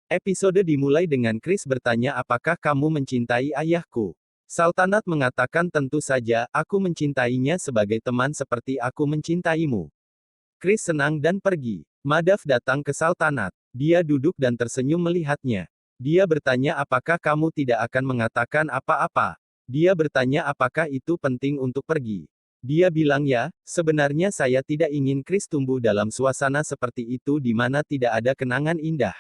Episode dimulai dengan Chris bertanya apakah kamu mencintai ayahku. Sultanat mengatakan tentu saja, aku mencintainya sebagai teman seperti aku mencintaimu. Chris senang dan pergi. Madhav datang ke Sultanat. Dia duduk dan tersenyum melihatnya. Dia bertanya apakah kamu tidak akan mengatakan apa-apa. Dia bertanya apakah itu penting untuk pergi. Dia bilang ya, sebenarnya saya tidak ingin Chris tumbuh dalam suasana seperti itu di mana tidak ada kenangan indah.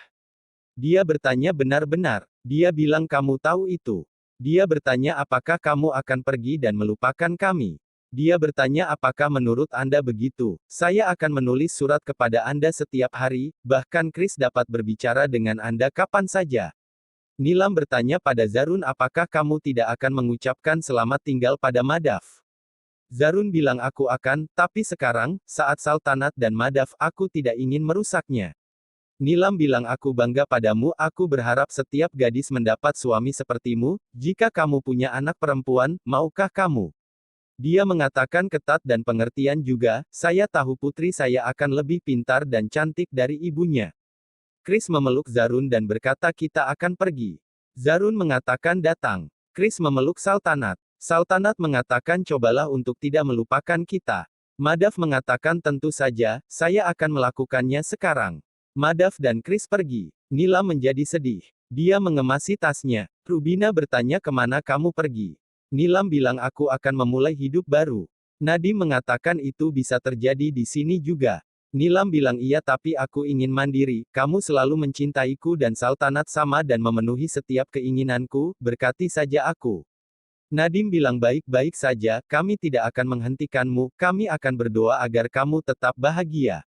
Dia bertanya benar-benar. Dia bilang kamu tahu itu. Dia bertanya apakah kamu akan pergi dan melupakan kami. Dia bertanya apakah menurut Anda begitu. Saya akan menulis surat kepada Anda setiap hari, bahkan Chris dapat berbicara dengan Anda kapan saja. Nilam bertanya pada Zarun apakah kamu tidak akan mengucapkan selamat tinggal pada Madhav. Zarun bilang aku akan, tapi sekarang, saat Sultanat dan Madhav aku tidak ingin merusaknya. Nilam bilang aku bangga padamu, aku berharap setiap gadis mendapat suami sepertimu, jika kamu punya anak perempuan, maukah kamu? Dia mengatakan ketat dan pengertian juga, saya tahu putri saya akan lebih pintar dan cantik dari ibunya. Chris memeluk Zarun dan berkata kita akan pergi. Zarun mengatakan datang. Chris memeluk Sultanat. Sultanat mengatakan cobalah untuk tidak melupakan kita. Madhav mengatakan tentu saja, saya akan melakukannya sekarang. Madhav dan Chris pergi. Nilam menjadi sedih. Dia mengemasi tasnya. Rubina bertanya kemana kamu pergi. Nilam bilang aku akan memulai hidup baru. Nadim mengatakan itu bisa terjadi di sini juga. Nilam bilang iya tapi aku ingin mandiri, kamu selalu mencintaiku dan Sultanat sama dan memenuhi setiap keinginanku, berkati saja aku. Nadim bilang baik-baik saja, kami tidak akan menghentikanmu, kami akan berdoa agar kamu tetap bahagia.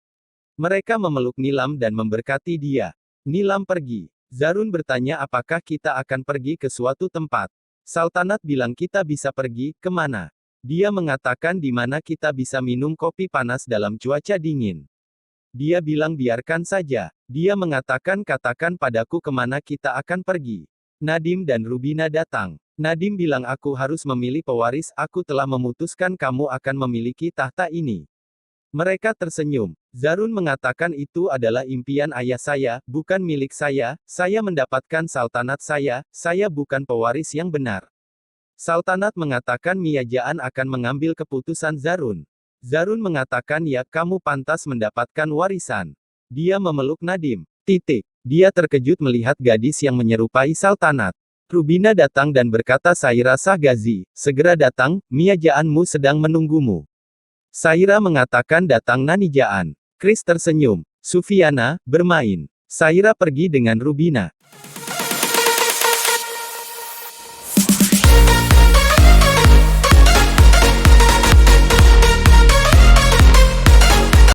Mereka memeluk Nilam dan memberkati dia. Nilam pergi. Zarun bertanya apakah kita akan pergi ke suatu tempat. Sultanat bilang kita bisa pergi, kemana? Dia mengatakan di mana kita bisa minum kopi panas dalam cuaca dingin. Dia bilang biarkan saja. Dia mengatakan katakan padaku kemana kita akan pergi. Nadim dan Rubina datang. Nadim bilang aku harus memilih pewaris, aku telah memutuskan kamu akan memiliki tahta ini. Mereka tersenyum. Zarun mengatakan itu adalah impian ayah saya, bukan milik saya mendapatkan Sultanat saya bukan pewaris yang benar. Sultanat mengatakan Miajaan akan mengambil keputusan Zarun. Zarun mengatakan ya, kamu pantas mendapatkan warisan. Dia memeluk Nadim. Dia terkejut melihat gadis yang menyerupai Sultanat. Rubina datang dan berkata Saira Sahgazi, segera datang, Miajaanmu sedang menunggumu. Saira mengatakan datang Nanijaan. Chris tersenyum. Sufiana, bermain. Saira pergi dengan Rubina.